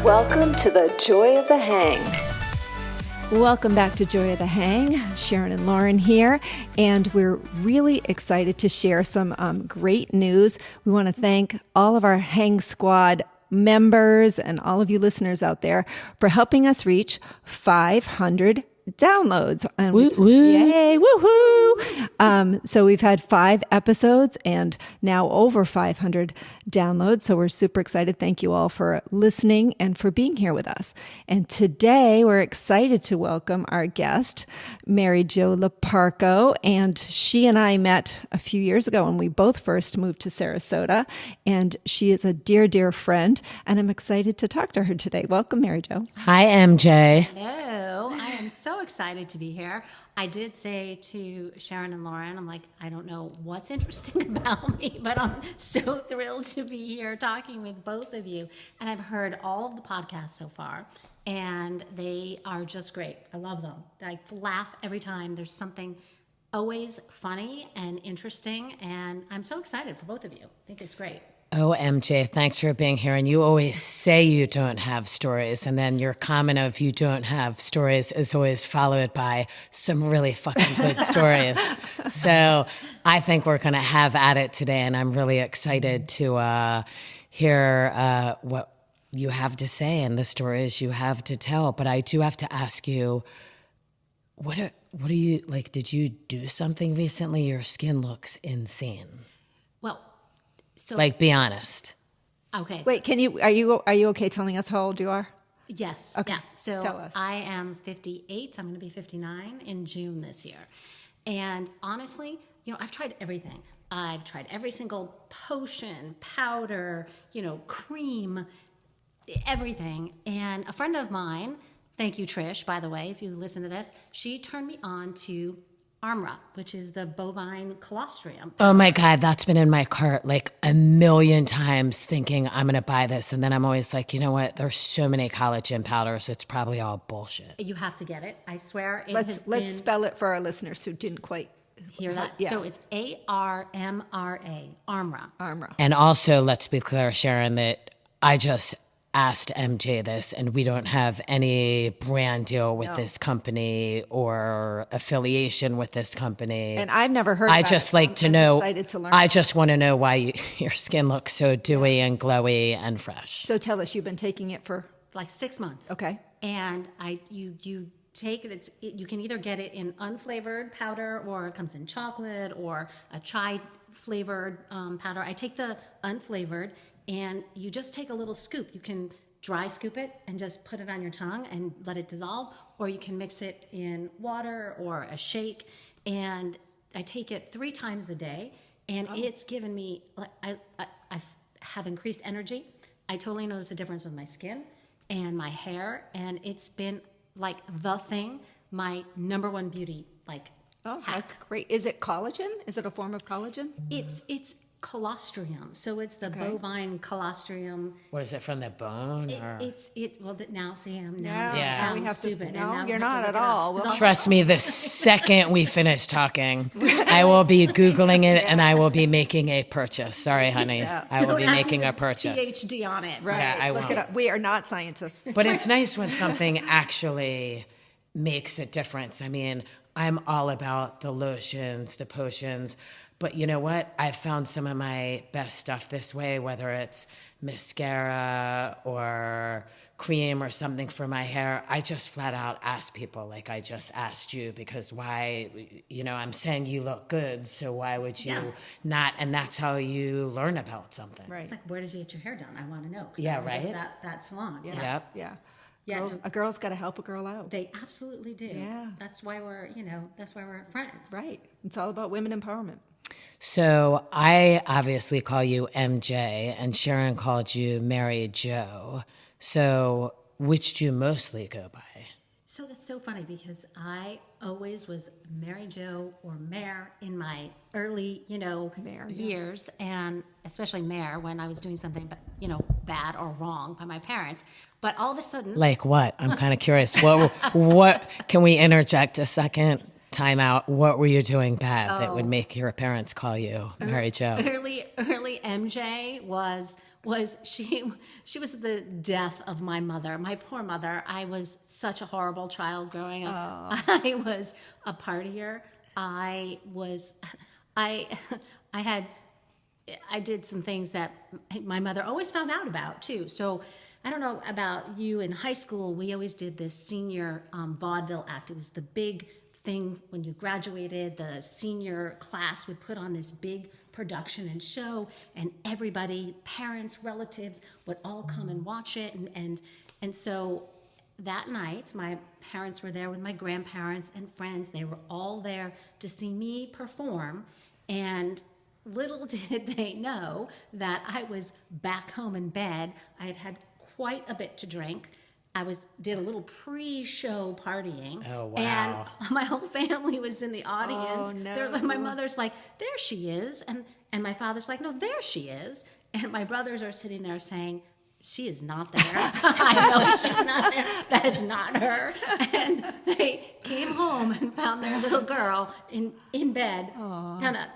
Welcome to the Joy of the Hang. Welcome back to Joy of the Hang. Sharon and Lauren here, and we're really excited to share some great news. We want to thank all of our Hang Squad members and all of you listeners out there for helping us reach 500 downloads. And yay, woohoo! So we've had 5 episodes and now over 500 downloads. So we're super excited. Thank you all for listening and for being here with us. And today we're excited to welcome our guest, Mary Jo Loparco. And she and I met a few years ago when we both first moved to Sarasota. And she is a dear, dear friend. And I'm excited to talk to her today. Welcome, Mary Jo. Hi, MJ. Hello. I am so excited to be here. I did say to Sharon and Lauren, I'm like, I don't know what's interesting about me, but I'm so thrilled to be here talking with both of you. And I've heard all of the podcasts so far, and they are just great. I love them. I laugh every time. There's something always funny and interesting, and I'm so excited for both of you. I think it's great. Oh, MJ, thanks for being here. And you always say you don't have stories, and then your comment of you don't have stories is always followed by some really fucking good stories. So I think we're going to have at it today, and I'm really excited to hear what you have to say and the stories you have to tell. But I do have to ask you, what are you, like, did you do something recently? Your skin looks insane. Well, so like, be honest. Okay. Wait, are you okay telling us how old you are? Yes. Okay. Yeah. So Tell us. I am 58. I'm going to be 59 in June this year. And honestly, I've tried everything. I've tried every single potion, powder, cream, everything. And a friend of mine, thank you, Trish, by the way, if you listen to this, she turned me on to Armra, which is the bovine colostrum. Oh my God, that's been in my cart like a million times thinking I'm going to buy this. And then I'm always like, you know what? There's so many collagen powders. It's probably all bullshit. You have to get it. I swear. Let's spell it for our listeners who didn't quite hear that. Yeah. So it's ARMRA, Armra. Armra. And also, let's be clear, Sharon, that I just asked MJ this, and we don't have any brand deal with this company or affiliation with this company. And I've never heard. I just like to know. Excited to learn. I just want to know why your skin looks so dewy and glowy and fresh. So tell us, you've been taking it for Like 6 months. Okay. And you take it. You can either get it in unflavored powder, or it comes in chocolate, or a chai flavored powder. I take the unflavored. And you just take a little scoop. You can dry scoop it and just put it on your tongue and let it dissolve, or you can mix it in water or a shake. And I take it 3 times a day, and it's given me, I have increased energy. I totally notice a difference with my skin and my hair, and it's been like the thing, my number one beauty, like, hack. That's great. Is it collagen? Is it a form of collagen? It's colostrum, so it's the bovine colostrum. What is it, from the bone? Now see, I'm now we have stupid. to. No, and now you're we have not to at look it up. all. Because Trust me, the second we finish talking, I will be Googling it and I will be making a purchase. Sorry, honey. I will be making a purchase. PhD on it. Right. Yeah, I Look won't. it up. We are not scientists. But it's nice when something actually makes a difference. I mean, I'm all about the lotions, the potions, but you know what? I've found some of my best stuff this way, whether it's mascara or cream or something for my hair. I just flat out ask people, like I just asked you, because why, I'm saying you look good, so why would you not? And that's how you learn about something. Right. It's like, where did you get your hair done? I want to know. 'Cause Yeah, I don't get right? That salon. Yeah. Yep. Yeah. Yeah. A girl's got to help a girl out. They absolutely do. Yeah. That's why we're friends. Right. It's all about women empowerment. So I obviously call you MJ, and Sharon called you Mary Jo. So which do you mostly go by? So that's so funny, because I always was Mary Jo or Mare in my early, Mare, yeah. years, and especially Mare when I was doing something, bad or wrong by my parents. But all of a sudden, Like what? I'm kind of curious. What can we interject a second? Time out. What were you doing bad that would make your parents call you Mary Jo? early MJ was was she was the death of my mother. My poor mother. I was such a horrible child growing up. I was a partier. I did some things that my mother always found out about too. So I don't know about you in high school. We always did this senior vaudeville act. It was the big thing when you graduated. The senior class would put on this big production and show, and everybody, parents, relatives, would all come and watch it. And so that night, my parents were there with my grandparents and friends. They were all there to see me perform, and little did they know that I was back home in bed. I had had quite a bit to drink. I did a little pre-show partying. Oh, wow. And my whole family was in the audience. Oh, no. My mother's like, there she is. And my father's like, no, there she is. And my brothers are sitting there saying, she is not there. I know she's not there. That is not her. And they came home and found their little girl in bed, kind of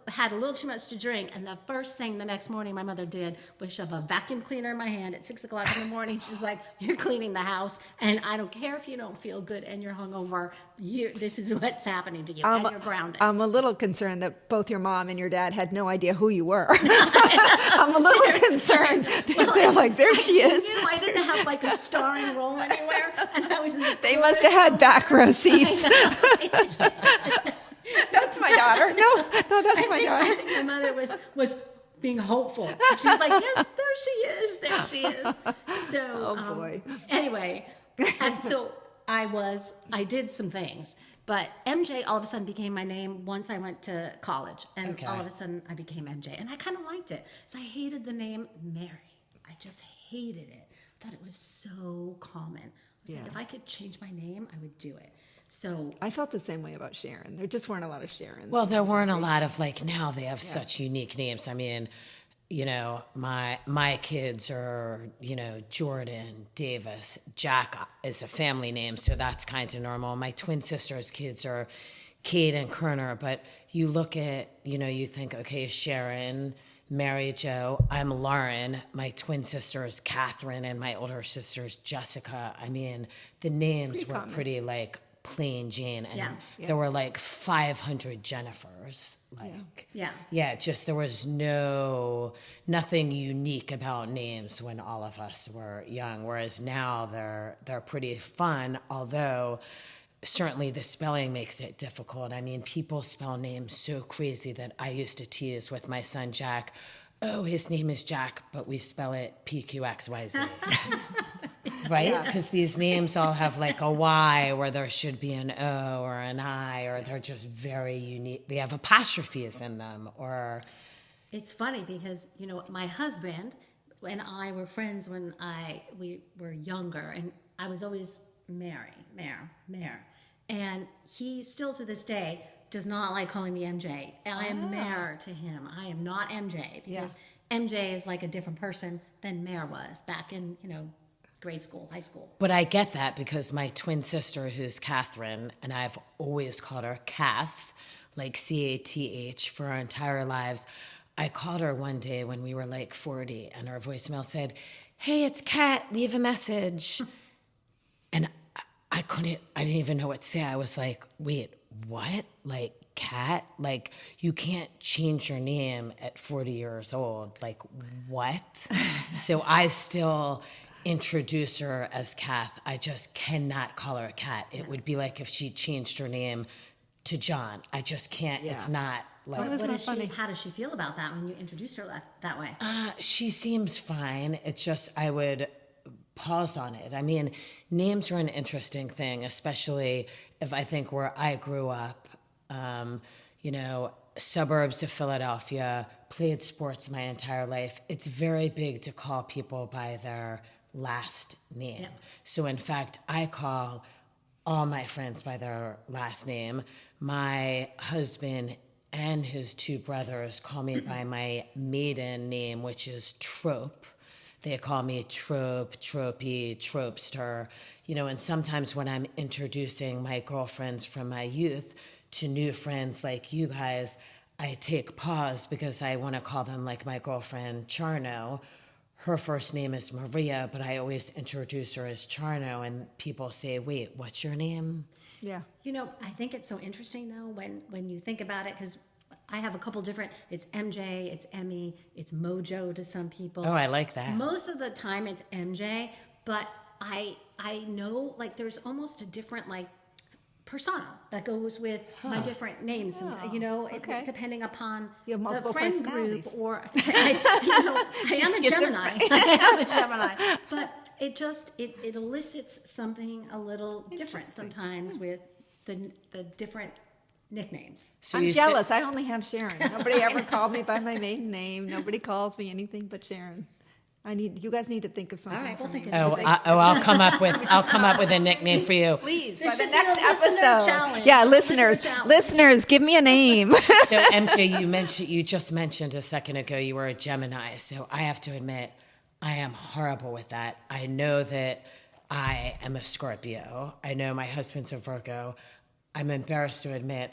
had a little too much to drink. And the first thing the next morning my mother did was shove a vacuum cleaner in my hand at 6 o'clock in the morning. She's like, you're cleaning the house, and I don't care if you don't feel good and you're hungover. This is what's happening to you, and you're grounded. I'm a little concerned that both your mom and your dad had no idea who you were. I'm a little concerned. They're like, there she is. You know, I didn't have like a starring role anywhere, and I was in the They must have had back row seats. That's my daughter. No, that's my daughter. I think my mother was being hopeful. She's like, yes, there she is. So, boy. Anyway, and so I did some things, but MJ all of a sudden became my name once I went to college, and all of a sudden I became MJ, and I kind of liked it. So I hated the name Mary. I just hated it. I thought it was so common. I was like, if I could change my name, I would do it. So I felt the same way about Sharon. There just weren't a lot of Sharons. Well, there weren't a lot of, like, now they have such unique names. I mean, you know, my kids are, you know, Jordan, Davis, Jack is a family name, so that's kind of normal. My twin sister's kids are Kate and Kerner, but you look at, you know, you think, okay, Sharon, Mary Jo, I'm Lauren, my twin sister is Catherine, and my older sister is Jessica. I mean, the names were pretty, like, plain Jane, and there were like 500 Jennifers. Just there was nothing unique about names when all of us were young, whereas now they're pretty fun, although certainly the spelling makes it difficult. I mean, people spell names so crazy that I used to tease with my son Jack, oh, his name is Jack, but we spell it PQXYZ. Right? Because these names all have like a Y where there should be an O or an I, or they're just very unique. They have apostrophes in them, or... It's funny because, you know, my husband and I were friends when we were younger, and I was always Mare. And he still to this day does not like calling me MJ. And I am Mare to him. I am not MJ, because MJ is like a different person than Mare was back in, you know, grade school, high school. But I get that because my twin sister, who's Catherine, and I've always called her Kath, like C-A-T-H, for our entire lives. I called her one day when we were like 40, and her voicemail said, hey, it's Kat, leave a message. And I didn't even know what to say. I was like, wait, what? Like, Kat? Like, you can't change your name at 40 years old. Like, what? So I still introduce her as Kath. I just cannot call her Kat. It would be like if she changed her name to John. I just can't. It's not like... How does she feel about that when you introduce her that way? She seems fine. It's just I would pause on it. I mean, names are an interesting thing, especially if I think where I grew up, you know, suburbs of Philadelphia, played sports my entire life. It's very big to call people by their last name. Yep. So in fact, I call all my friends by their last name. My husband and his two brothers call me by my maiden name, which is Trope. They call me Trope, Tropey, Tropester, you know, and sometimes when I'm introducing my girlfriends from my youth to new friends like you guys, I take pause because I want to call them like my girlfriend Charno her first name is Maria, but I always introduce her as Charno, and people say, wait, what's your name? Yeah. I think it's so interesting, though, when you think about it, because I have a couple different, it's MJ, it's Emmy, it's Mojo to some people. Oh, I like that. Most of the time it's MJ, but I know, like, there's almost a different, like, persona that goes with my different names, okay. depending upon You have the multiple friend personalities. group, or I am a Gemini. I am a Gemini, but it elicits something a little different sometimes with the different nicknames. So I'm jealous. I only have Sharon. Nobody ever called me by my maiden name. Nobody calls me anything but Sharon. You guys need to think of something. All right, we'll for think me. of I'll come up with a nickname for you. Please, by This the should next be a listener episode. challenge. Yeah, Listener listeners, challenge. give me a name. So MJ, you just mentioned a second ago you were a Gemini. So I have to admit, I am horrible with that. I know that I am a Scorpio. I know my husband's a Virgo. I'm embarrassed to admit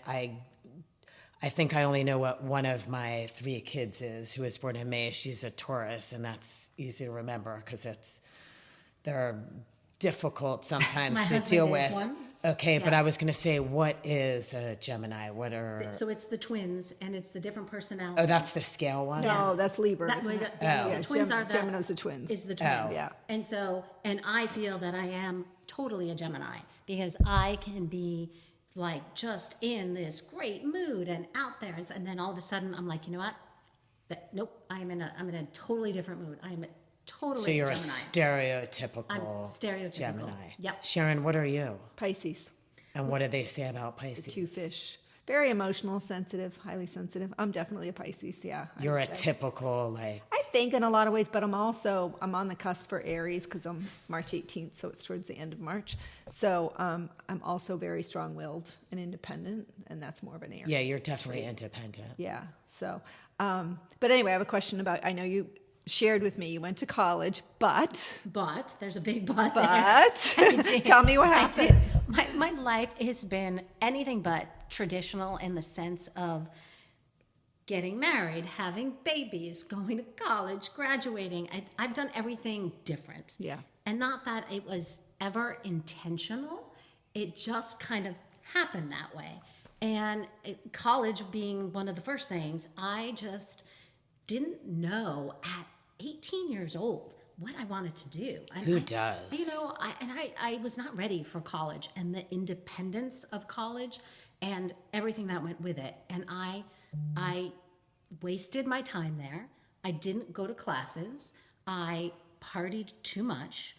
I think I only know what one of my 3 kids is, who was born in May. She's a Taurus, and that's easy to remember because they're difficult sometimes My to husband deal is with. one. Okay, but Yes. I was going to say, what is a Gemini? So it's the twins, and it's the different personalities. Oh, that's the scale one? No, Yes. that's Libra. That isn't way, it? the twins are Gemini's the twins. Is the twins. Yeah. And I feel that I am totally a Gemini because I can be like just in this great mood and out there, and then all of a sudden I'm like, you know what? Nope, I'm in a totally different mood. I'm totally So you're a a Gemini. stereotypical, I'm stereotypical. Gemini. Yep. Sharon, what are you? Pisces. And what do they say about Pisces? 2 fish. Very emotional, sensitive, highly sensitive. I'm definitely a Pisces, yeah. I You're a would say. typical, like, I think in a lot of ways, but I'm on the cusp for Aries because I'm March 18th, so it's towards the end of March. So I'm also very strong-willed and independent, and that's more of an Aries. yeah, you're definitely independent. Yeah. So, but anyway, I have a question about. I know you shared with me you went to college, but There's a big but. there. tell me what happened. My life has been anything but traditional in the sense of getting married, having babies, going to college, graduating. I've done everything different. Yeah. And not that it was ever intentional. It just kind of happened that way. And college being one of the first things, I just didn't know at 18 years old what I wanted to do. And Who does? I was not ready for college and the independence of college and everything that went with it. And I wasted my time there. I didn't go to classes. I partied too much,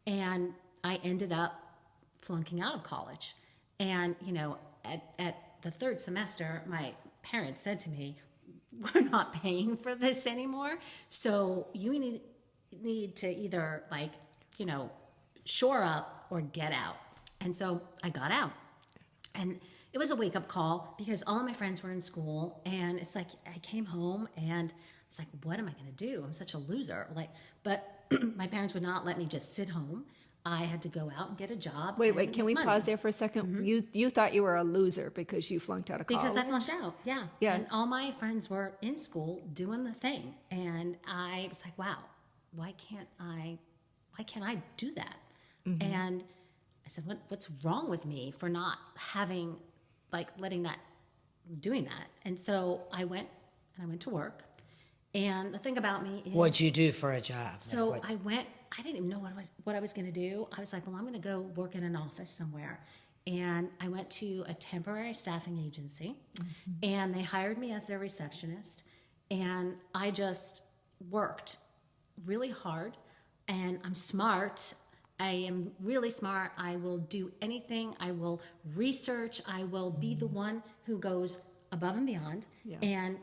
and I ended up flunking out of college. And at the 3rd semester, my parents said to me, "We're not paying for this anymore. So you need to either shore up or get out." And so I got out. And it was a wake-up call because all of my friends were in school, and it's like I came home and it's like, what am I going to do? I'm such a loser. But my parents would not let me just sit home. I had to go out and get a job. Wait, can we money. pause there for a second? Mm-hmm. You thought you were a loser because you flunked out of college? Because I flunked out, yeah. Yeah. And all my friends were in school doing the thing. And I was like, wow, why can't I do that? Mm-hmm. And I said, what's wrong with me for not having, doing that? And so I went to work. And the thing about me is... What'd you do for a job? So I didn't even know what I was going to do. I was like, well, I'm going to go work in an office somewhere. And I went to a temporary staffing agency, and they hired me as their receptionist. And I just worked really hard, and I'm smart. I am really smart. I will do anything. I will research. I will be the one who goes above and beyond. Yeah. And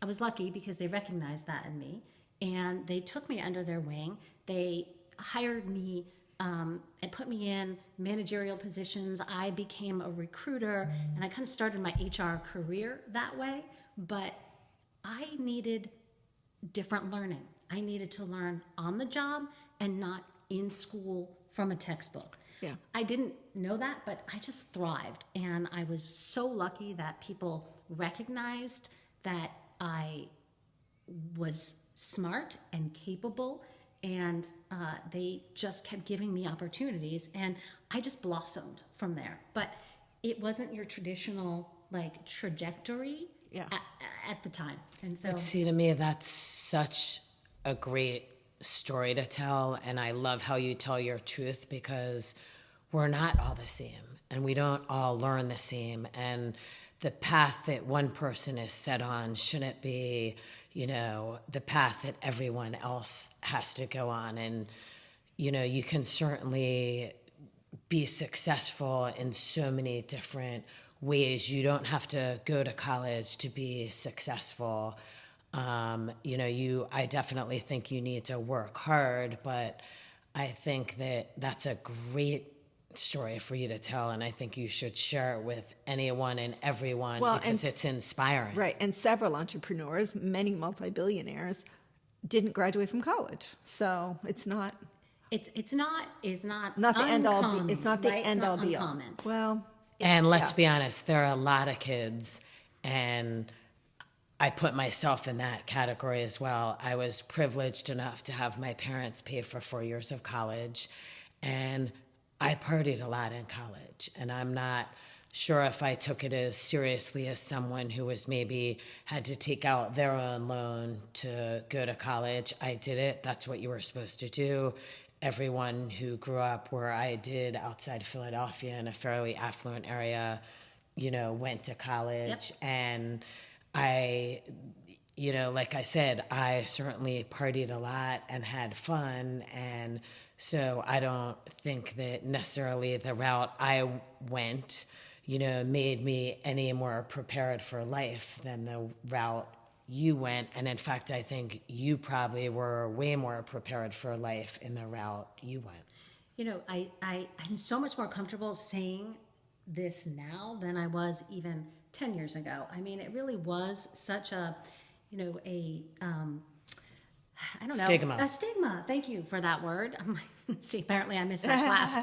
I was lucky because they recognized that in me, and they took me under their wing. They hired me and put me in managerial positions. I became a recruiter, and I kind of started my HR career that way, but I needed different learning. I needed to learn on the job and not in school from a textbook. Yeah. I didn't know that, but I just thrived, and I was so lucky that people recognized that I was smart and capable, and they just kept giving me opportunities, and I just blossomed from there. But it wasn't your traditional like trajectory at the time. And so, but see, to me, that's such a great story to tell, and I love how you tell your truth, because we're not all the same, and we don't all learn the same, and the path that one person is set on shouldn't be, the path that everyone else has to go on. And, you can certainly be successful in so many different ways. You don't have to go to college to be successful. I definitely think you need to work hard, but I think that that's a great story for you to tell, and I think you should share it with anyone and everyone, because it's inspiring. Right, and several entrepreneurs, many multi-billionaires, didn't graduate from college, so it's not not the uncommon, end all. It's not the right? end all be all. Uncommon. Well, and let's be honest, there are a lot of kids, and I put myself in that category as well. I was privileged enough to have my parents pay for 4 years of college, and I partied a lot in college, and I'm not sure if I took it as seriously as someone who was maybe had to take out their own loan to go to college. I did it. That's what you were supposed to do. Everyone who grew up where I did outside Philadelphia in a fairly affluent area, went to college. Yep. And I, like I said, I certainly partied a lot and had fun, and so I don't think that necessarily the route I went, made me any more prepared for life than the route you went. And in fact, I think you probably were way more prepared for life in the route you went. I'm so much more comfortable saying this now than I was even 10 years ago. I mean, it really was such a Stigma. A stigma. Thank you for that word. See, apparently I missed that class.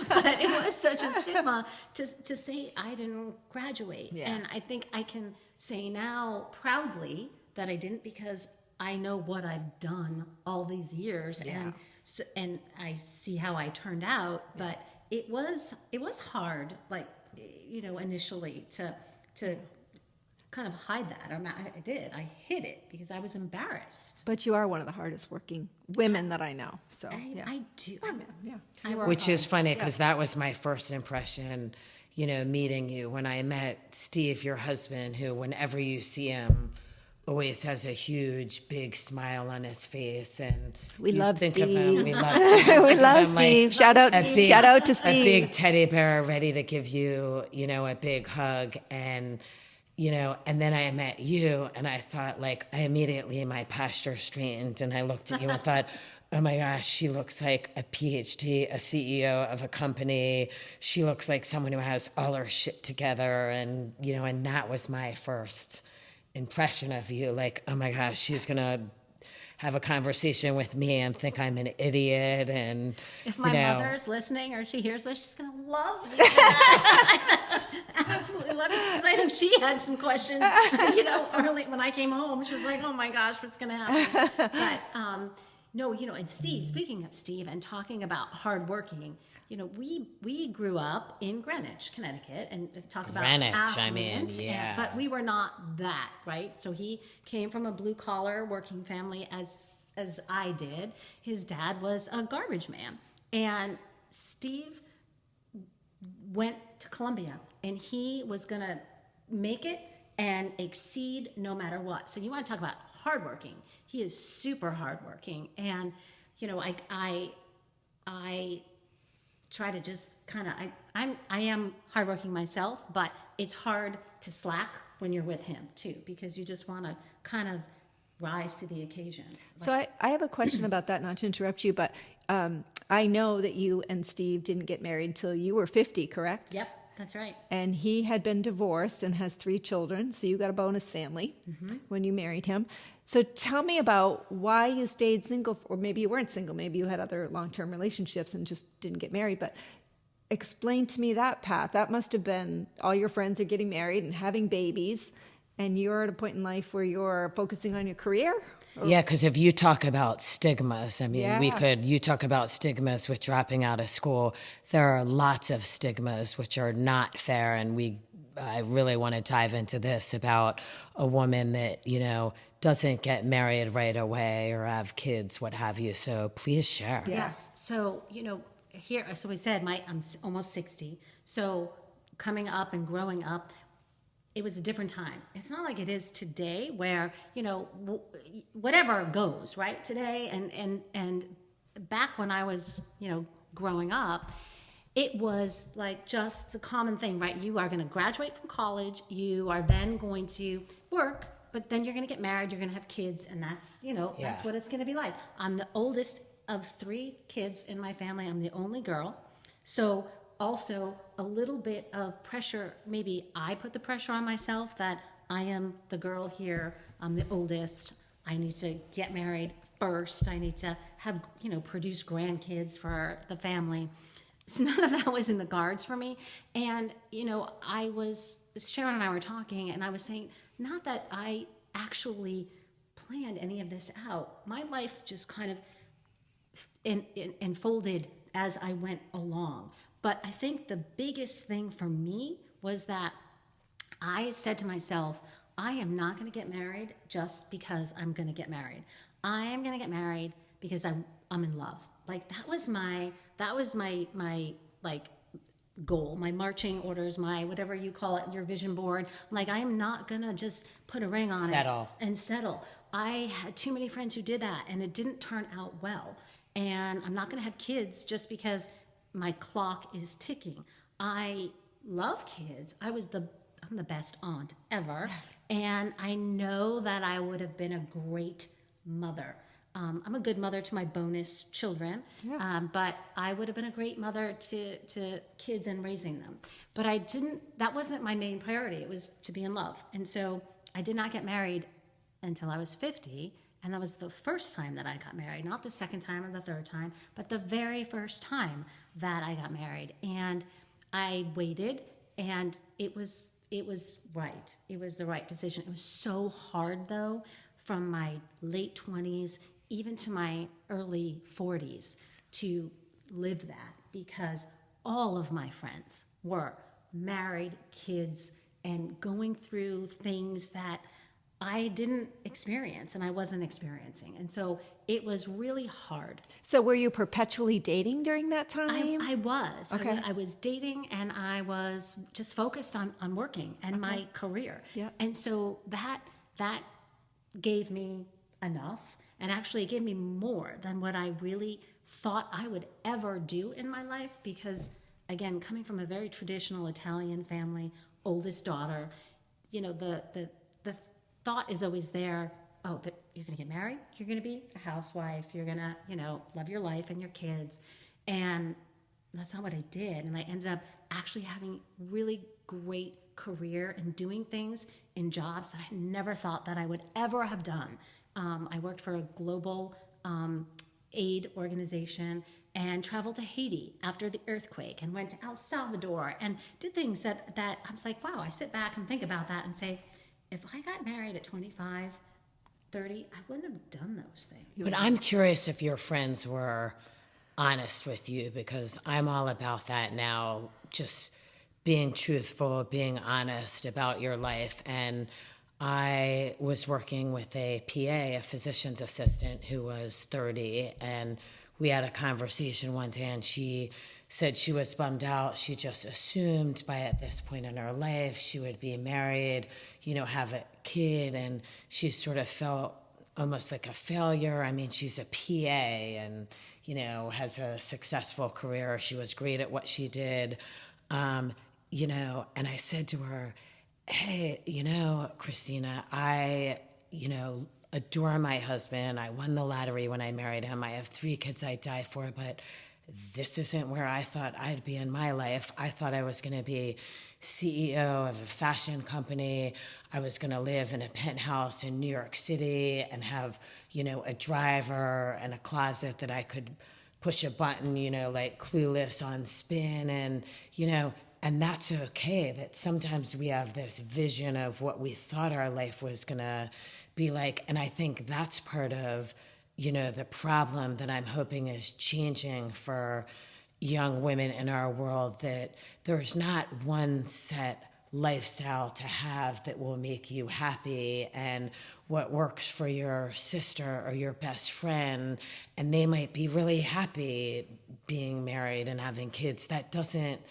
But it was such a stigma to say I didn't graduate. Yeah. And I think I can say now proudly that I didn't, because I know what I've done all these years. Yeah. And I see how I turned out. But it was hard, initially to kind of hide that. I did. I hid it because I was embarrassed. But you are one of the hardest working women that I know. So I do. Which is funny, because that was my first impression, meeting you. When I met Steve, your husband, who whenever you see him always has a huge, big smile on his face, and we love Steve. Of him. We love him. We love Steve. Shout out to Steve. A big teddy bear ready to give you, a big hug, and then I met you, and I thought, my posture straightened, and I looked at you and thought, oh my gosh, she looks like a PhD, a CEO of a company. She looks like someone who has all her shit together, and that was my first impression of you. Like, oh my gosh, she's gonna have a conversation with me and think I'm an idiot. And if my mother's listening or she hears this, she's gonna love you. I absolutely love it, because I think she had some questions. Early when I came home, she's like, "Oh my gosh, what's gonna happen?" But no, and Steve. Speaking of Steve and talking about hardworking, we grew up in Greenwich, Connecticut, and talk about affluent, but we were not that, right? So he came from a blue collar working family, as I did. His dad was a garbage man, and Steve went to Columbia, and he was gonna make it and exceed no matter what. So you want to talk about hardworking? He is super hardworking, and I try to just kind of, I am hardworking myself, but it's hard to slack when you're with him too, because you just want to kind of rise to the occasion. So I have a question about that, not to interrupt you, but I know that you and Steve didn't get married till you were 50, correct? Yep, that's right. And he had been divorced and has 3 children, so you got a bonus family when you married him. So tell me about why you stayed single, or maybe you weren't single, maybe you had other long-term relationships and just didn't get married, but explain to me that path. That must have been, all your friends are getting married and having babies, and you're at a point in life where you're focusing on your career. Yeah, because if you talk about stigmas, I mean, Yeah. you talk about stigmas with dropping out of school. There are lots of stigmas which are not fair. And I really want to dive into this about a woman that, doesn't get married right away or have kids, what have you. So please share. Yes. So, here, so we said I'm almost 60. So coming up and growing up, it was a different time. It's not like it is today where, whatever goes, right? Today and back when I was, growing up, it was like just the common thing, right? You are going to graduate from college. You are then going to work, but then you're going to get married. You're going to have kids. And that's, that's what it's going to be like. I'm the oldest of 3 kids in my family. I'm the only girl. So also a little bit of pressure. Maybe I put the pressure on myself that I am the girl here. I'm the oldest. I need to get married first. I need to have, produce grandkids for the family. So none of that was in the cards for me. And, Sharon and I were talking, and I was saying, not that I actually planned any of this out. My life just kind of unfolded as I went along. But I think the biggest thing for me was that I said to myself, I am not going to get married just because I'm going to get married. I am going to get married because I'm in love. Like that was my like goal, my marching orders, my whatever you call it, your vision board. Like I am not going to just put a ring on it and settle. I had too many friends who did that and it didn't turn out well. And I'm not going to have kids just because my clock is ticking. I love kids. I'm the best aunt ever. And I know that I would have been a great mother. I'm a good mother to my bonus children, but I would have been a great mother to kids and raising them. But that wasn't my main priority. It was to be in love. And so I did not get married until I was 50. And that was the first time that I got married, not the second time or the third time, but the very first time that I got married. And I waited, and it was right. It was the right decision. It was so hard, though, from my late 20s even to my early 40s to live that, because all of my friends were married, kids, and going through things that I didn't experience and I wasn't experiencing. And so it was really hard. So were you perpetually dating during that time? I was. Okay. I was dating, and I was just focused on working and my career. Yeah. And so that gave me enough, and actually it gave me more than what I really thought I would ever do in my life, because again, coming from a very traditional Italian family, oldest daughter, the thought is always there, oh, but you're going to get married, you're going to be a housewife, you're going to, love your life and your kids. And that's not what I did. And I ended up actually having really great career and doing things in jobs that I never thought that I would ever have done. I worked for a global aid organization and traveled to Haiti after the earthquake and went to El Salvador and did things that I was like, wow, I sit back and think about that and say, if I got married at 25, 30, I wouldn't have done those things. But I'm curious if your friends were honest with you, because I'm all about that now, just being truthful, being honest about your life. And I was working with a PA, a physician's assistant, who was 30, and we had a conversation one day, and she said she was bummed out. She just assumed by at this point in her life she would be married, have a kid, and she sort of felt almost like a failure. I mean, she's a PA and, has a successful career. She was great at what she did, and I said to her, hey, Christina, I, adore my husband. I won the lottery when I married him. I have 3 kids I'd die for, but this isn't where I thought I'd be in my life. I thought I was going to be CEO of a fashion company. I was going to live in a penthouse in New York City and have, a driver and a closet that I could push a button, like Clueless on spin. And And that's okay. That sometimes we have this vision of what we thought our life was going to be like. And I think that's part of, the problem that I'm hoping is changing for young women in our world, that there's not one set lifestyle to have that will make you happy, and what works for your sister or your best friend, and they might be really happy being married and having kids. That doesn't,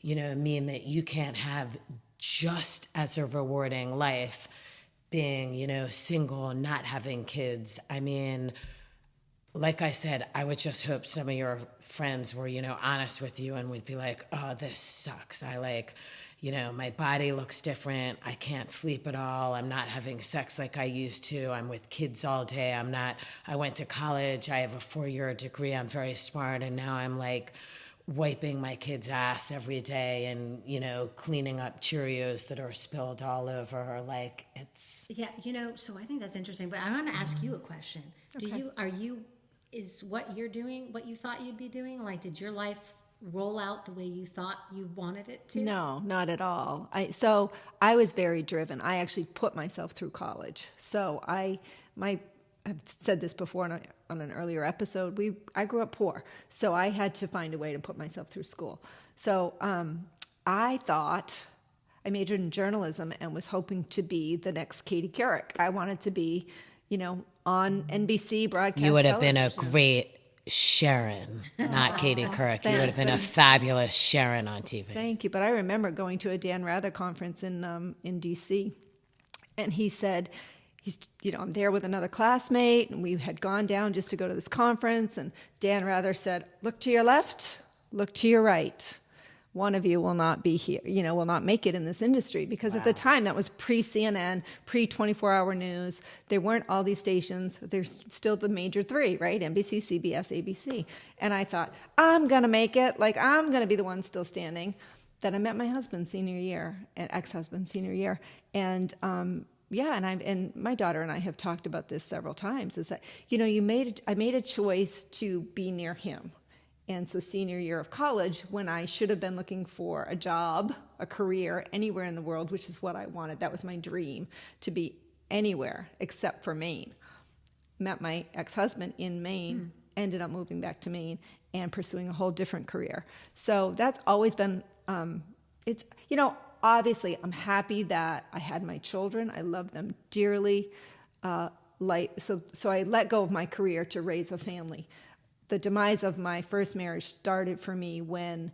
mean that you can't have just as a rewarding life being, single and not having kids. I mean, like I said, I would just hope some of your friends were, honest with you and would be like, oh, this sucks. My body looks different. I can't sleep at all. I'm not having sex like I used to. I'm with kids all day. I went to college. I have a 4-year degree. I'm very smart. And now I'm like wiping my kid's ass every day and, cleaning up Cheerios that are spilled all over. Like, it's... Yeah, so I think that's interesting. But I want to ask you a question. Okay. Is what you're doing what you thought you'd be doing? Like, did your life roll out the way you thought you wanted it to? No, not at all. So I was very driven. I actually put myself through college. So I've said this before on an earlier episode. I grew up poor, so I had to find a way to put myself through school. So I thought I majored in journalism and was hoping to be the next Katie Couric. I wanted to be, on NBC broadcast. You would have been a television. great Sharon, not Katie Couric. You would have been a fabulous Sharon on TV. Thank you. But I remember going to a Dan Rather conference in D.C. and he said, I'm there with another classmate, and we had gone down just to go to this conference, and Dan Rather said, look to your left, look to your right. One of you will not be here, will not make it in this industry. Because At the time, that was pre-CNN, pre-24-hour news. There weren't all these stations. There's still the major three, right? NBC, CBS, ABC. And I thought, I'm going to make it. Like, I'm going to be the one still standing. Then I met my husband senior year, and ex-husband senior year. And, and my daughter and I have talked about this several times, is that, I made a choice to be near him. And so senior year of college, when I should have been looking for a job, a career, anywhere in the world, which is what I wanted. That was my dream, to be anywhere except for Maine. Met my ex-husband in Maine, ended up moving back to Maine and pursuing a whole different career. So that's always been, obviously I'm happy that I had my children. I love them dearly. So I let go of my career to raise a family. The demise of my first marriage started for me when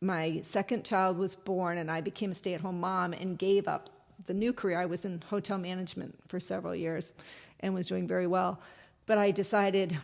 my second child was born and I became a stay-at-home mom and gave up the new career. I was in hotel management for several years and was doing very well. But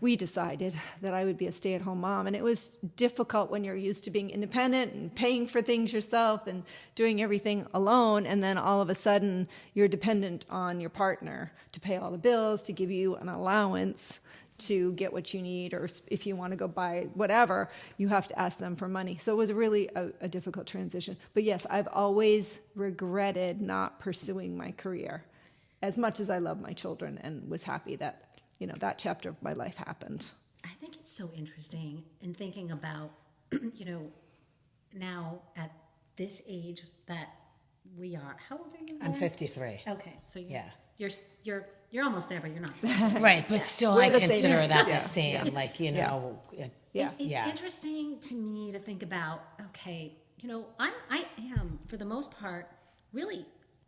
we decided that I would be a stay-at-home mom. And it was difficult when you're used to being independent and paying for things yourself and doing everything alone. And then all of a sudden, you're dependent on your partner to pay all the bills, to give you an allowance to get what you need, or if you want to go buy whatever, you have to ask them for money. So it was really a difficult transition. But yes, I've always regretted not pursuing my career as much as I love my children and was happy that, that chapter of my life happened. I think it's so interesting in thinking about, now at this age that we are. How old are you? I'm 53. Okay, so you're almost there, but you're not. Right, but still, I consider that the same. Yeah. Like, It's interesting to me to think about. Okay, I am for the most part really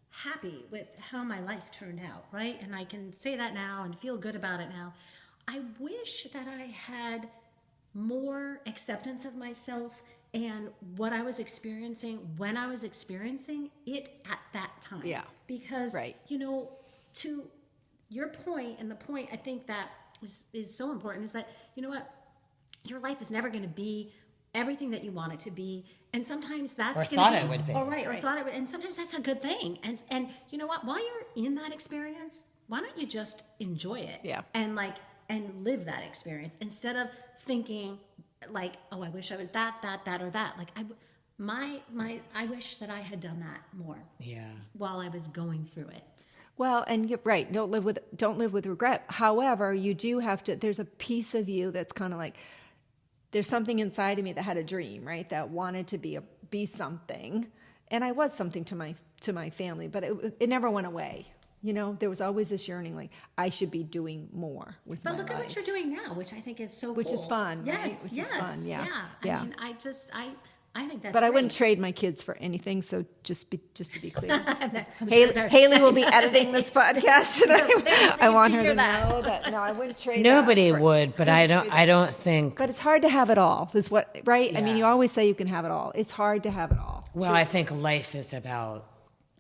happy with how my life turned out, right? And I can say that now and feel good about it now. I wish that I had more acceptance of myself and what I was experiencing when I was experiencing it at that time. Yeah. Because, right. To your point, and the point I think that is so important, is that, your life is never going to be everything that you want it to be. And sometimes that's going to be. Or thought it would be. Or right, or thought it would. And sometimes that's a good thing. And you know what? While you're in that experience, why don't you just enjoy it? Yeah. And live that experience instead of thinking like, oh, I wish I was that, or that. Like I wish that I had done that more. Yeah. While I was going through it. Well, and you're right. Don't live with regret. However, you do have to. There's a piece of you that's kind of like, there's something inside of me that had a dream, right? That wanted to be something. And I was something to my family, but it never went away. There was always this yearning, like, I should be doing more with my life. But look at what you're doing now, which I think is so Which cool. is fun, yes, right? Which yes, is fun, yeah. I mean, I think that's But great. I wouldn't trade my kids for anything, so just to be clear. I'm sure they're- Haley will be editing this podcast, and I want her to know that, no, I wouldn't trade Nobody that would, but I don't think. But it's hard to have it all, is what, right? I mean, Yeah. you always say you can have it all. It's hard to have it all. Well, I think life is about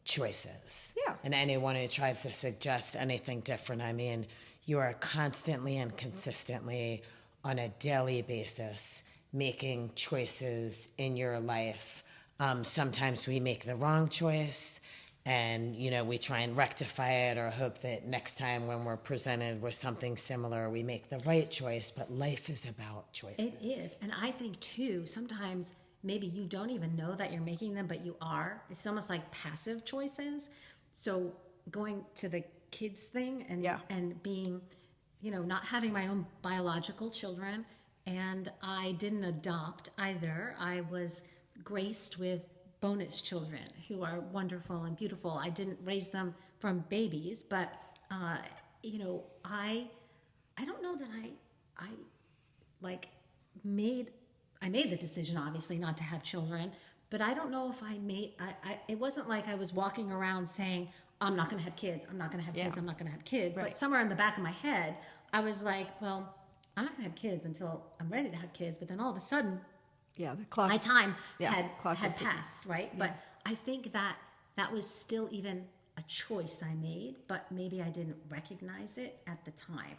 choices. Yeah. And anyone who tries to suggest anything different, I mean, you are constantly and consistently on a daily basis making choices in your life. Sometimes we make the wrong choice and, we try and rectify it or hope that next time when we're presented with something similar, we make the right choice. But life is about choices. It is. And I think, too, sometimes maybe you don't even know that you're making them, but you are. It's almost like passive choices. So going to the kids thing and being, not having my own biological children, and I didn't adopt either. I was graced with bonus children who are wonderful and beautiful. I didn't raise them from babies, but I don't know that I made the decision, obviously, not to have children, but I don't know if it wasn't like I was walking around saying, I'm not going to have kids, I'm not going to have kids, I'm not going to have kids. Right. But somewhere in the back of my head, I was like, well, I'm not going to have kids until I'm ready to have kids. But then all of a sudden, the clock, my time had passed, right? Yeah. But I think that was still even a choice I made, but maybe I didn't recognize it at the time.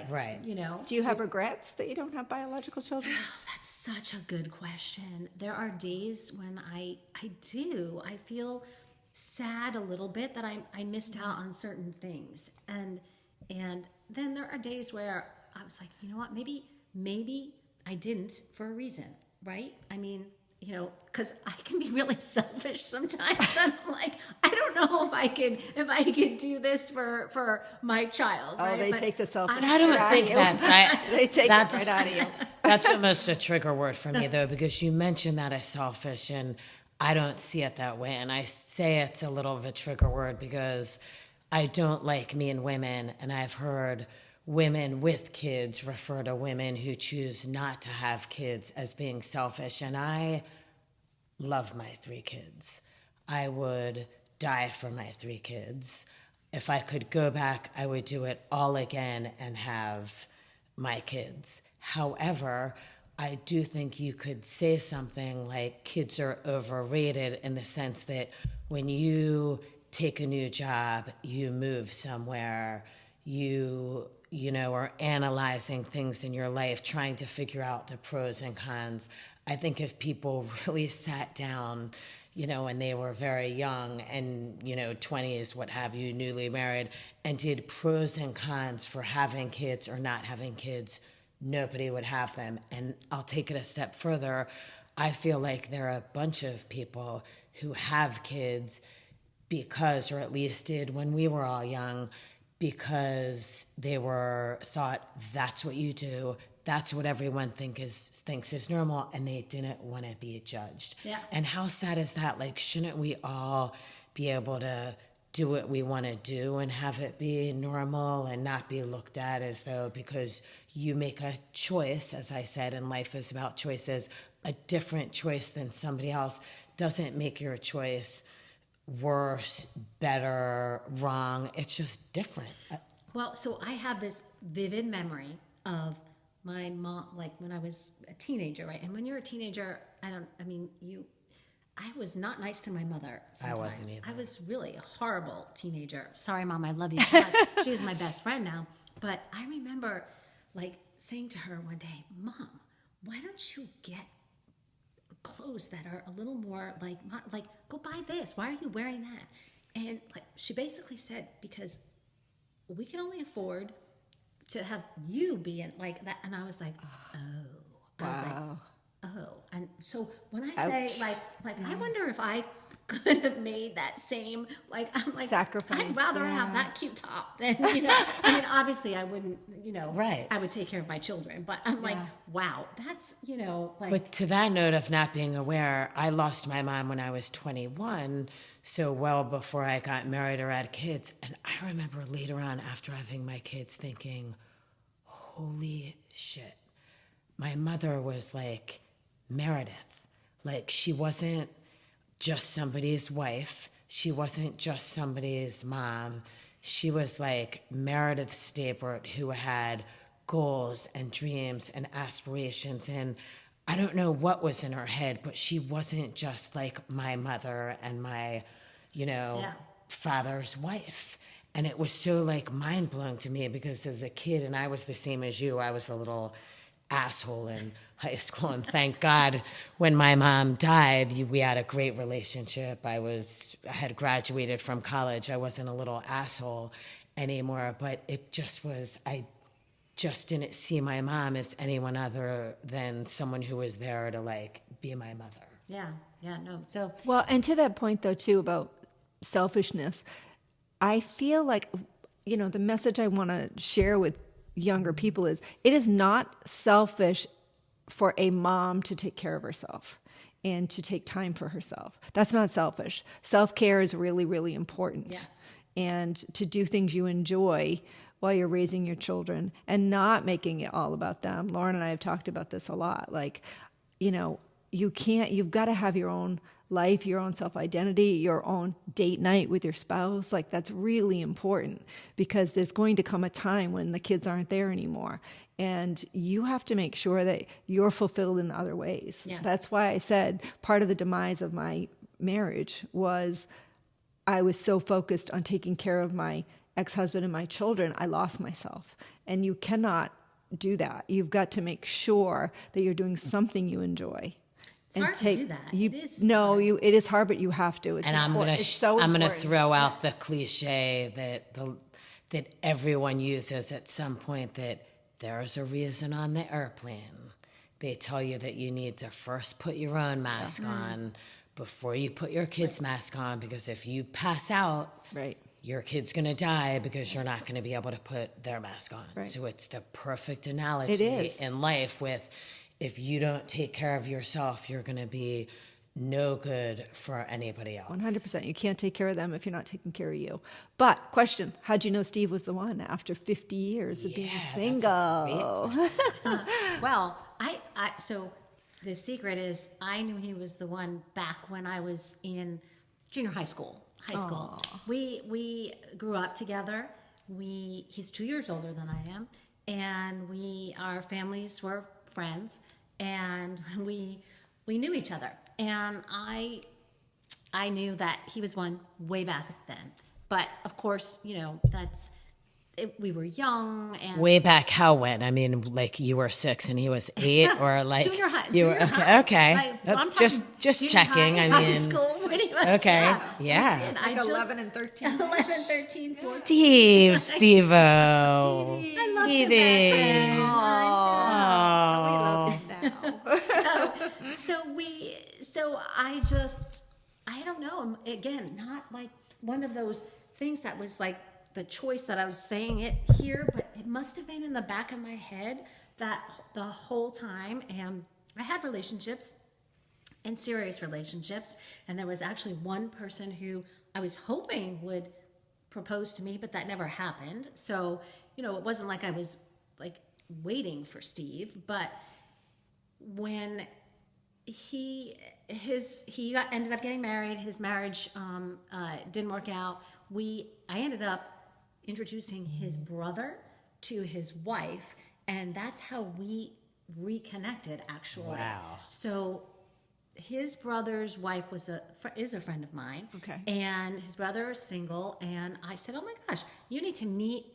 Right. Do you have regrets that you don't have biological children? That's such a good question. There are days when I do. I feel sad a little bit that I missed out on certain things. And then there are days where I was like, you know what, maybe I didn't for a reason, right? I mean, because I can be really selfish sometimes. I'm like, I don't know if I can do this for my child. Oh, right? they take the selfish. I don't think they take that's it right out of you. That's almost a trigger word for me, though, because you mentioned that as selfish, and I don't see it that way. And I say it's a little of a trigger word because I don't like mean women, and I've heard women with kids refer to women who choose not to have kids as being selfish. And I love my 3 kids. I would die for my 3 kids. If I could go back, I would do it all again and have my kids. However, I do think you could say something like kids are overrated in the sense that when you take a new job, you move somewhere, you are analyzing things in your life, trying to figure out the pros and cons. I think if people really sat down, when they were very young and, 20s, what have you, newly married, and did pros and cons for having kids or not having kids, nobody would have them. And I'll take it a step further. I feel like there are a bunch of people who have kids because, or at least did when we were all young, because they were thought that's what you do, that's what everyone thinks is normal, and they didn't want to be judged. Yeah. And how sad is that? Like, shouldn't we all be able to do what we want to do and have it be normal and not be looked at as though because you make a choice, as I said, and life is about choices, a different choice than somebody else doesn't make your choice worse, better, wrong. It's just different. Well, so I have this vivid memory of my mom, like when I was a teenager, right? And when you're a teenager, I was not nice to my mother sometimes. I wasn't either. I was really a horrible teenager. Sorry, Mom, I love you so much. She's my best friend now. But I remember saying to her one day, Mom, why don't you get clothes that are a little more like go buy this. Why are you wearing that? And she basically said, because we can only afford to have you be in like that. And I was like, oh. I was like, oh. And so when I say I wonder if I could have made that same, I'm like, sacrifice. I'd rather have that cute top than, I mean, obviously I wouldn't, Right. I would take care of my children, but I'm like, wow, that's, But to that note of not being aware, I lost my mom when I was 21, so well before I got married or had kids. And I remember later on after having my kids thinking, holy shit, my mother was like Meredith. Like, she wasn't just somebody's wife. She wasn't just somebody's mom. She was like Meredith Stabert, who had goals and dreams and aspirations. And I don't know what was in her head, but she wasn't just like my mother and my, father's wife. And it was so like mind blowing to me because as a kid, and I was the same as you, I was a little asshole in high school, and thank God when my mom died, we had a great relationship. I had graduated from college. I wasn't a little asshole anymore, but it just was, I just didn't see my mom as anyone other than someone who was there to like be my mother. No. So, Well, and to that point though too about selfishness, I feel like, the message I want to share with younger people is it is not selfish for a mom to take care of herself and to take time for herself. That's not selfish. Self-care is really, really important. Yes. And to do things you enjoy while you're raising your children and not making it all about them. Lauren and I have talked about this a lot. Like, you've got to have your own life, your own self-identity, your own date night with your spouse. Like, that's really important because there's going to come a time when the kids aren't there anymore. And you have to make sure that you're fulfilled in other ways. Yeah. That's why I said part of the demise of my marriage was I was so focused on taking care of my ex-husband and my children, I lost myself. And you cannot do that. You've got to make sure that you're doing something you enjoy. it's hard to do that. It is hard. It is hard, but you have to. It's And I'm important. gonna throw out the cliche that everyone uses at some point, that there's a reason on the airplane they tell you that you need to first put your own mask on before you put your kid's mask on, because if you pass out, Right. your kid's going to die because you're not going to be able to put their mask on. Right. So it's the perfect analogy It is. in life with, if you don't take care of yourself, you're going to be no good for anybody else. 100%. You can't take care of them if you're not taking care of you. But question, how'd you know Steve was the one after 50 years of being single? Well, so the secret is I knew he was the one back when I was in junior high school. We grew up together. He's 2 years older than I am, and our families were friends, and we knew each other. And I knew that he was one way back then. But of course, we were young and Way back how when? I mean, like you were 6 and he was 8, or like junior high. You were okay. I'm just talking checking. High, I high mean, school, pretty much. okay, yeah. And Like 11 and 13. 11, 13, 14. Steve-O. I loved him back then. We love him now. So I don't know. Again, not like one of those things that was like the choice that I was saying it here, but it must have been in the back of my head that the whole time. And I had relationships and serious relationships. And there was actually one person who I was hoping would propose to me, but that never happened. So, it wasn't like I was like waiting for Steve, but when he ended up getting married, his marriage didn't work out. I ended up introducing his brother to his wife, and that's how we reconnected, actually. Wow. So his brother's wife is a friend of mine. Okay. And his brother is single, and I said, "Oh my gosh, you need to meet,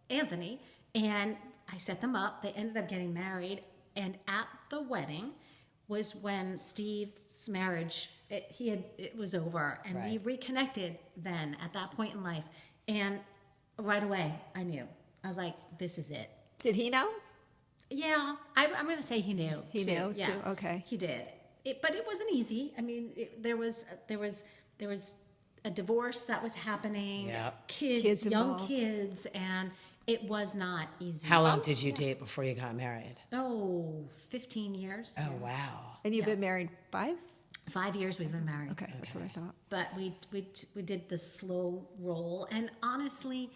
Anthony." And I set them up. They ended up getting married, and at the wedding was when Steve's marriage it was over, and we reconnected then at that point in life. And right away, I knew. I was like, "This is it." Did he know? Yeah, I'm going to say he knew. He knew, too? Okay. He did. but it wasn't easy. I mean, there was a divorce that was happening, Kids young involved. kids, and it was not easy. How long did you date before you got married? 15 years. Oh, wow. And you've been married 5? 5 years we've been married. Okay, that's what I thought. But we did the slow roll, and honestly,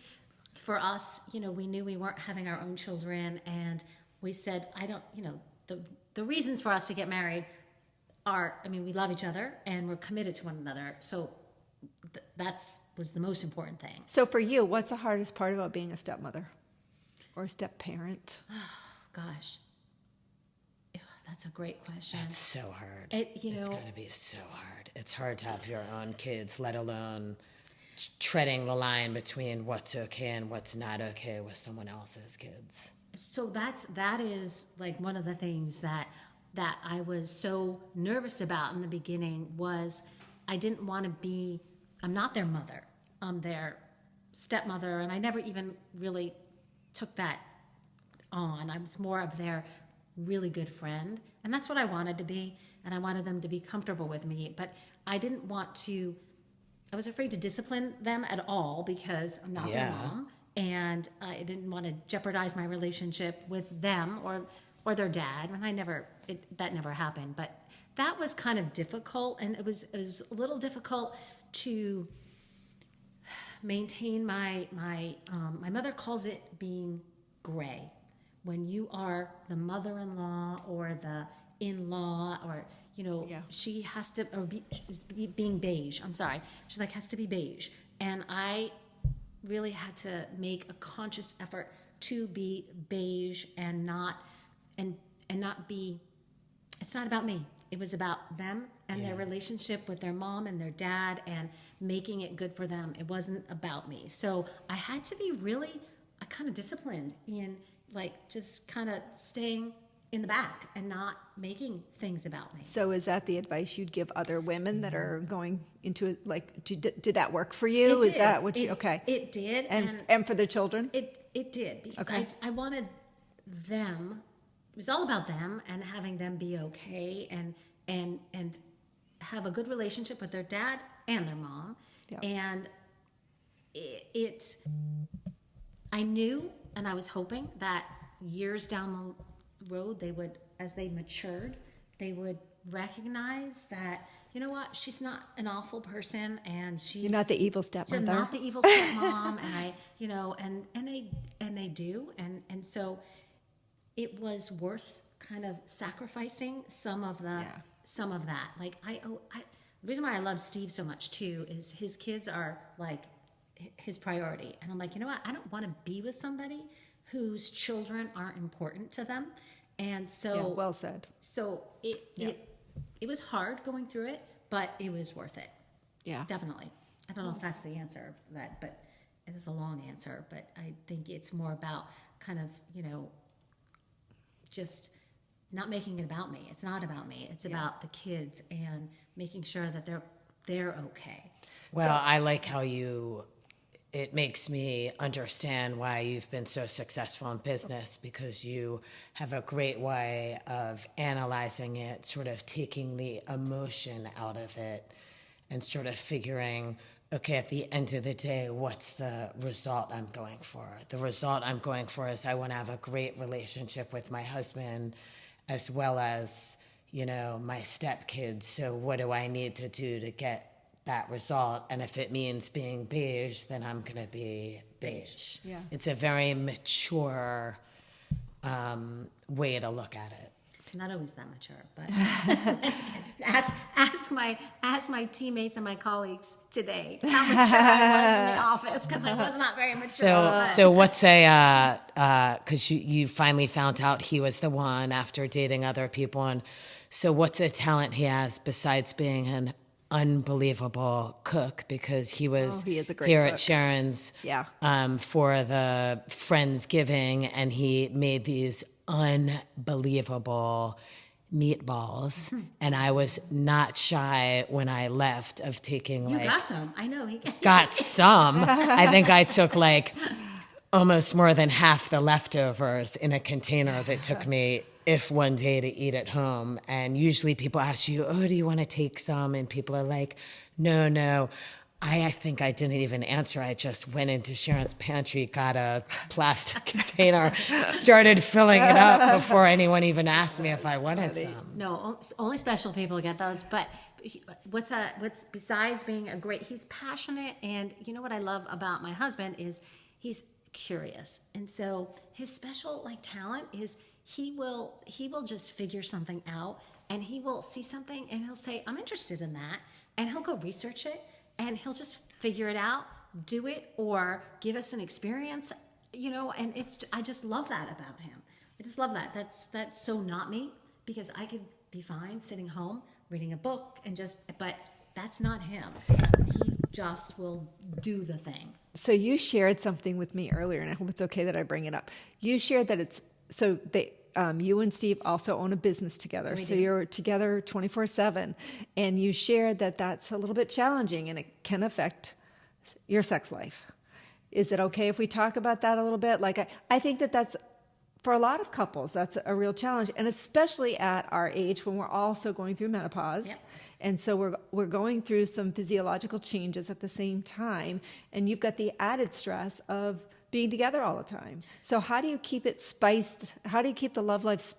for us, we knew we weren't having our own children, and we said, the reasons for us to get married are, we love each other and we're committed to one another. So that's was the most important thing. So for you, what's the hardest part about being a stepmother or a step parent? Gosh, that's a great question. That's so hard. It's going to be so hard. It's hard to have your own kids, let alone treading the line between what's okay and what's not okay with someone else's kids. So that is like one of the things that I was so nervous about in the beginning was I didn't want to be, I'm not their mother, I'm their stepmother, and I never even really took that on. I was more of their really good friend, and that's what I wanted to be, and I wanted them to be comfortable with me, but I didn't want to, I was afraid to discipline them at all because I'm not their mom, and I didn't want to jeopardize my relationship with them or their dad, and that never happened. But that was kind of difficult, and it was a little difficult to maintain my mother calls it being gray. When you are the mother-in-law or the in-law, or she has to being beige. I'm sorry, she's like has to be beige, and I really had to make a conscious effort to be beige and not be. It's not about me. It was about them and their relationship with their mom and their dad and making it good for them. It wasn't about me. So I had to be really kind of disciplined in just kind of staying in the back and not making things about me. So is that the advice you'd give other women that are going into it? Did that work for you? Is that what you, okay. It did. And for the children? It did, because I wanted them, it was all about them and having them be okay and have a good relationship with their dad and their mom. Yeah. And I knew, and I was hoping that years down the road, they would, as they matured, they would recognize that, you know what, she's not an awful person, and you're not the evil stepmother. She's not the evil stepmom, and they do, and so it was worth kind of sacrificing some of that. Like the reason why I love Steve so much too is his kids are like his priority, and I'm like, you know what, I don't want to be with somebody whose children aren't important to them, and so well said. So it was hard going through it, but it was worth it. Yeah, definitely. I don't know if that's the answer for that, but it is a long answer. But I think it's more about kind of just not making it about me. It's not about me. It's about the kids and making sure that they're okay. Well, I like how it makes me understand why you've been so successful in business, because you have a great way of analyzing it, sort of taking the emotion out of it and sort of figuring, okay, at the end of the day, what's the result I'm going for? The result I'm going for is I want to have a great relationship with my husband as well as, my stepkids. So what do I need to do to get that result? And if it means being beige, then I'm going to be beige. Yeah. It's a very mature way to look at it. Not always that mature, but ask my teammates and my colleagues today how mature I was in the office, because I was not very mature. So what's because you finally found out he was the one after dating other people, and so what's a talent he has besides being an unbelievable cook? Because he was he is a great here cook at Sharon's for the Friendsgiving, and he made these unbelievable meatballs, and I was not shy when I left of taking You got some. I know he got some. I think I took almost more than half the leftovers in a container that took me if one day to eat at home. And usually people ask you, oh, do you want to take some? And people are like, no. I think I didn't even answer. I just went into Sharon's pantry, got a plastic container, started filling it up before anyone even asked me if I wanted some. No, only special people get those. But what's besides being he's passionate, and you know what I love about my husband is he's curious, and so his special talent is he will just figure something out, and he will see something and he'll say, I'm interested in that, and he'll go research it. And he'll just figure it out, do it, or give us an experience, and I just love that about him. I just love that. That's so not me, because I could be fine sitting home, reading a book, but that's not him. He just will do the thing. So you shared something with me earlier, and I hope it's okay that I bring it up. You shared that you and Steve also own a business together. So you're together 24/7. And you shared that that's a little bit challenging and it can affect your sex life. Is it okay if we talk about that a little bit? I think that's, for a lot of couples, that's a real challenge. And especially at our age when we're also going through menopause. Yep. And so we're going through some physiological changes at the same time. And you've got the added stress of being together all the time. So how do you keep it spiced? How do you keep the love life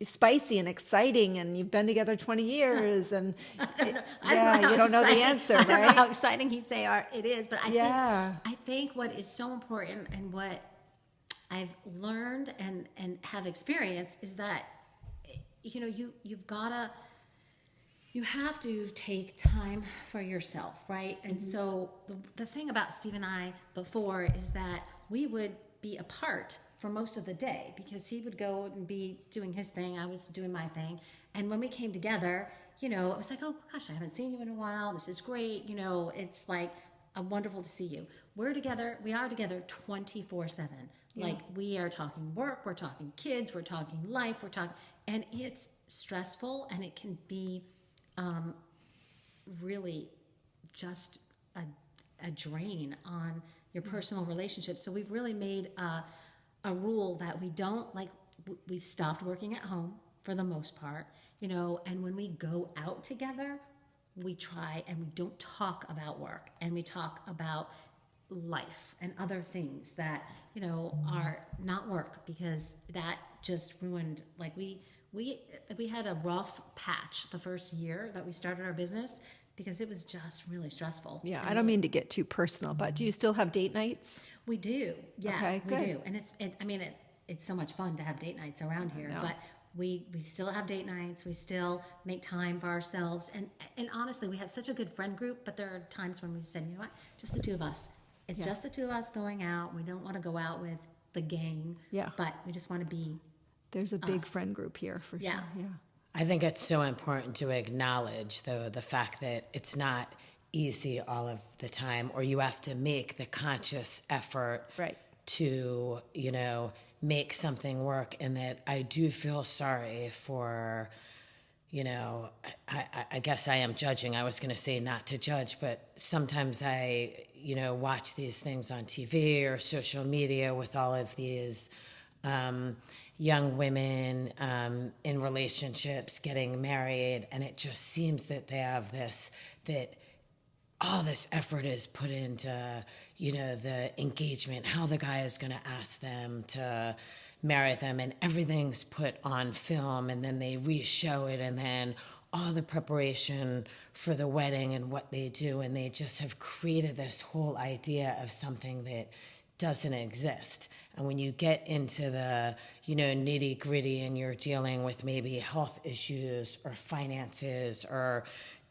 spicy and exciting? And you've been together 20 years, and you don't know the answer, right? I don't know how exciting he'd say it is, but I think what is so important and what I've learned and have experienced is that you have to take time for yourself, right? And so the thing about Steve and I before is that we would be apart for most of the day because he would go and be doing his thing, I was doing my thing. And when we came together, it was like, oh gosh, I haven't seen you in a while. This is great. It's like, I'm wonderful to see you. We are together 24/7. Yeah. Like, we are talking work, we're talking kids, we're talking life, and it's stressful, and it can be really just a drain on your personal relationships. So we've really made a rule that we don't, we've stopped working at home for the most part, and when we go out together, we try and we don't talk about work, and we talk about life and other things that, are not work, because that just ruined, we had a rough patch the first year that we started our business because it was just really stressful. Yeah, I don't mean to get too personal, but do you still have date nights? We do. Yeah, okay, we do. And it's so much fun to have date nights around here, but we still have date nights. We still make time for ourselves. And honestly, we have such a good friend group, but there are times when we said, you know what, just the two of us. It's just the two of us going out. We don't want to go out with the gang, but we just want to be There's a big friend group here for sure. Yeah. I think it's so important to acknowledge, though, the fact that it's not easy all of the time, or you have to make the conscious effort to, make something work. And that I do feel sorry for, I guess I am judging. I was going to say not to judge, but sometimes I, watch these things on TV or social media with all of these young women in relationships getting married, and it just seems that they have that all this effort is put into the engagement, how the guy is going to ask them to marry them, and everything's put on film, and then they re-show it, and then all the preparation for the wedding and what they do, and they just have created this whole idea of something that doesn't exist. And when you get into the, nitty gritty, and you're dealing with maybe health issues or finances or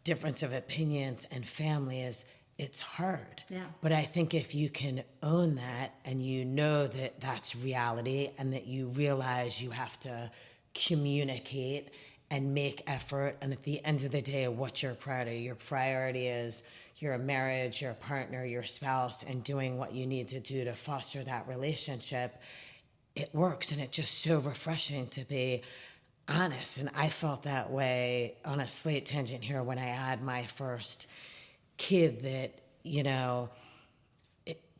difference of opinions and families, it's hard. Yeah. But I think if you can own that, and that that's reality, and that you realize you have to communicate and make effort, and at the end of the day, what's your priority? Your priority is your marriage, your partner, your spouse, and doing what you need to do to foster that relationship, it works. And it's just so refreshing to be honest. And I felt that way, on a slight tangent here, when I had my first kid, that,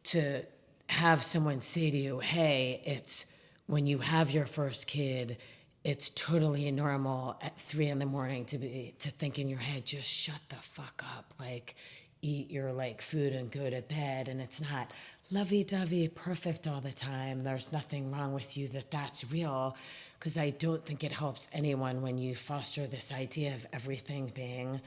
to have someone say to you, hey, it's when you have your first kid, it's totally normal at 3 a.m. to think in your head, just shut the fuck up. Like, eat your like food and go to bed. And it's not lovey-dovey perfect all the time. There's nothing wrong with you that's real. Because I don't think it helps anyone when you foster this idea of everything being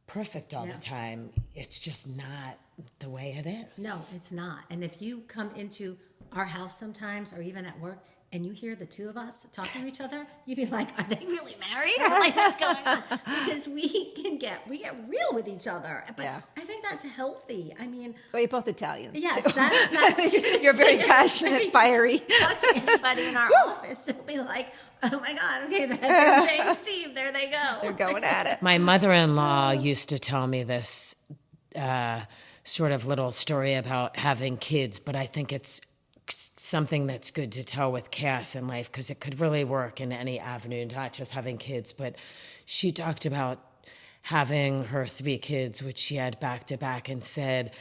perfect all the time. It's just not the way it is. No, it's not. And if you come into our house sometimes, or even at work, and you hear the two of us talking to each other, you'd be like, are they really married? Or like, what's going on? Because we get real with each other. But I think that's healthy. I mean, Well, you're both Italians. yes, too. that's You're very passionate, fiery. touching anybody in our office, they'll be like, oh my God, okay, that's Jay and Steve, there they go. They're going at it. My mother-in-law used to tell me this sort of little story about having kids, but I think it's something that's good to tell with chaos in life, because it could really work in any avenue, not just having kids. But she talked about having her 3 kids, which she had back to back, and said,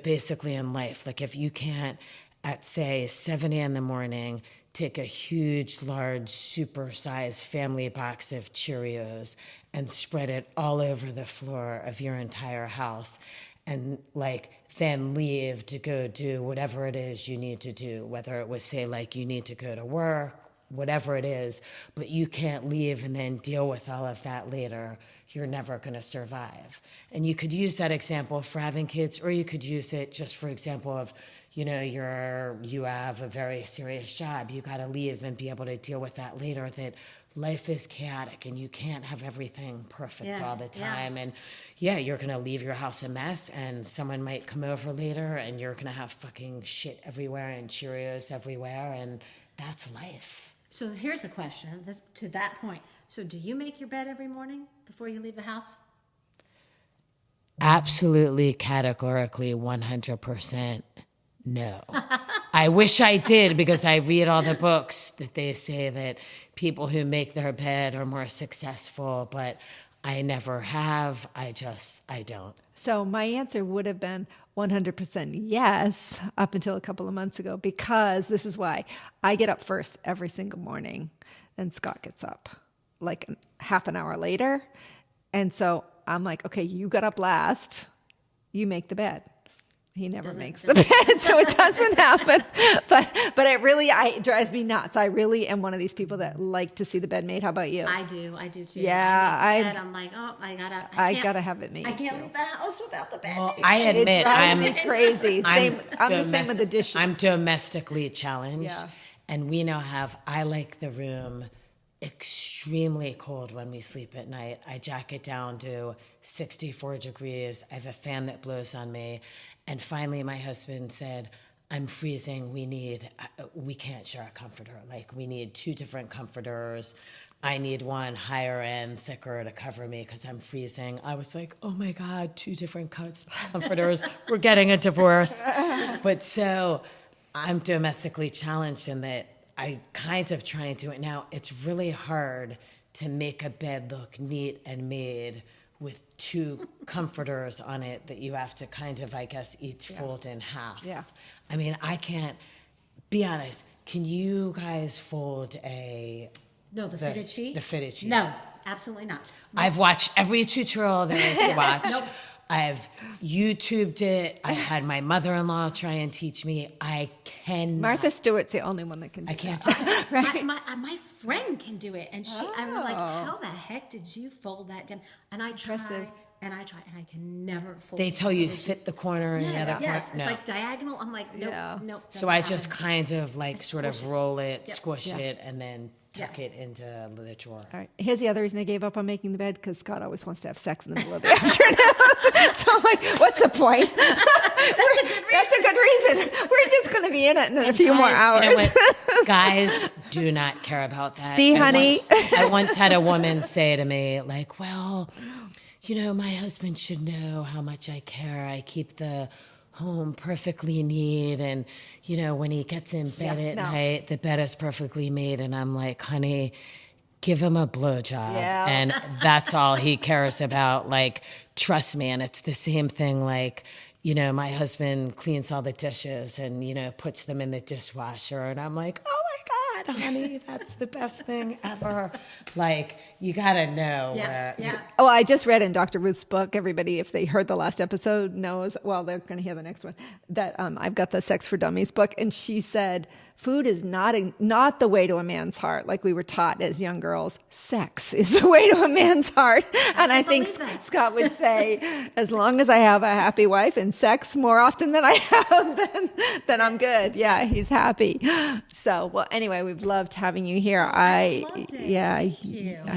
basically in life, like if you can't at say 7 a.m, take a huge, large, super-sized family box of Cheerios and spread it all over the floor of your entire house, and like then leave to go do whatever it is you need to do, whether it was say like you need to go to work, whatever it is, but you can't leave and then deal with all of that later, you're never going to survive. And you could use that example for having kids, or you could use it just for example of, you have a very serious job, you got to leave and be able to deal with that later, that life is chaotic and you can't have everything perfect all the time. And you're going to leave your house a mess, and someone might come over later and you're going to have fucking shit everywhere and Cheerios everywhere, and that's life. So here's a question to that point. So do you make your bed every morning before you leave the house? Absolutely, categorically, 100%. No. I wish I did, because I read all the books that they say that people who make their bed are more successful, but I never have. I don't. So my answer would have been 100% yes up until a couple of months ago, because this is why I get up first every single morning, and Scott gets up like half an hour later. And so I'm like, okay, you got up last, you make the bed. He never makes the bed, so it doesn't happen. But it drives me nuts. I really am one of these people that like to see the bed made. How about you? I do too. Yeah, I'm like, oh, I gotta have it made. I can't leave the house without the bed. Well, made. I admit it drives me crazy. I'm the same with the dishes. I'm domestically challenged, and we now I like the room extremely cold when we sleep at night. I jack it down to 64 degrees. I have a fan that blows on me. And finally, my husband said, I'm freezing. We can't share a comforter. Like, we need 2 different comforters. I need one higher end, thicker to cover me because I'm freezing. I was like, oh my God, 2 different comforters. We're getting a divorce. But so I'm domestically challenged in that I kind of try and do it now. It's really hard to make a bed look neat and made with 2 comforters on it that you have to kind of, I guess, each fold in half. Yeah. I mean, I can't, be honest, can you guys fold the fitted sheet? The fitted sheet. No, absolutely not. I've watched every tutorial there is to watch. Nope. I've YouTubed it. I had my mother-in-law try and teach me. I cannot. Martha Stewart's the only one that can do I can't that. do it. Right? My friend can do it, and I'm like, how the heck did you fold that down? And I try, and I can never fold. They tell you fit the corner and the other corner. Yes, No. it's like diagonal. I'm like, nope, nope. So I just kind of like sort of roll it, Yep. squish it, and then tuck it into the drawer. All right. Here's the other reason I gave up on making the bed, because Scott always wants to have sex in the middle of the afternoon. So I'm like, what's the point? That's a good reason. We're just going to be in it in a few more hours. You know what? Guys do not care about that. See, honey? I once had a woman say to me, like, well, my husband should know how much I care. I keep the home perfectly neat, and when he gets in bed at night, the bed is perfectly made. And I'm like, honey, give him a blowjob, and that's all he cares about. Like, trust me. And it's the same thing. Like, my husband cleans all the dishes and puts them in the dishwasher, and I'm like, oh my what, honey? That's the best thing ever. Like, you got to know. Oh, I just read in Dr. Ruth's book, everybody, if they heard the last episode, knows, well, they're going to hear the next one, that I've got the Sex for Dummies book. And she said, food is not the way to a man's heart, like we were taught as young girls. Sex is the way to a man's heart. And I think Scott would say, as long as I have a happy wife and sex more often than I have, then I'm good. Yeah, he's happy. So, well, anyway, we've loved having you here.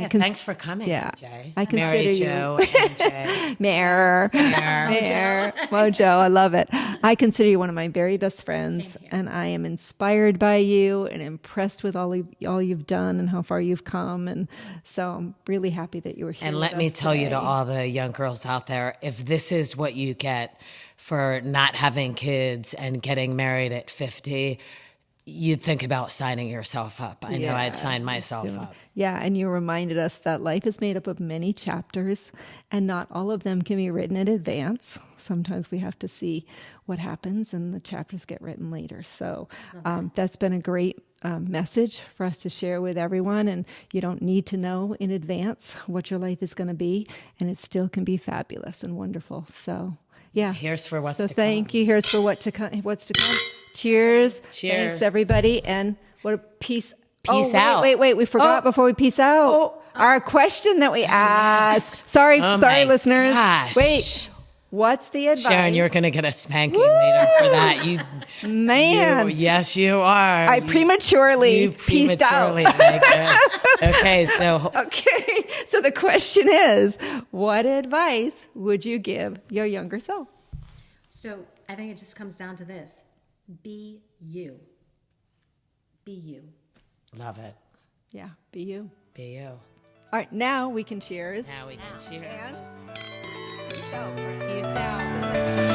Thanks for coming, Jay. I consider Mary Jo and Jay. Mayor, Mojo, I love it. I consider you one of my very best friends, and I am inspired by you and impressed with all you've done and how far you've come. And so I'm really happy that you were here. And let me tell you to all the young girls out there, if this is what you get for not having kids and getting married at 50, you'd think about signing yourself up. I know I'd sign myself up. Yeah, and you reminded us that life is made up of many chapters, and not all of them can be written in advance. Sometimes we have to see what happens, and the chapters get written later. So that's been a great message for us to share with everyone, and you don't need to know in advance what your life is going to be, and it still can be fabulous and wonderful. So, yeah. Here's for what's to come. So thank you. Here's for what's to come. Cheers. Cheers. Thanks, everybody. And what a peace. Peace out. Wait. We forgot before we peace out. Our question that we asked. Sorry, listeners. Gosh. Wait. What's the advice? Sharon, you're going to get a spanking later for that. Yes, you are. I prematurely peaced out. Okay, so the question is, what advice would you give your younger self? So I think it just comes down to this. Be you. Be you. Love it. Yeah, be you. Be you. All right, now we can cheers. Now we can cheers. And Peace out.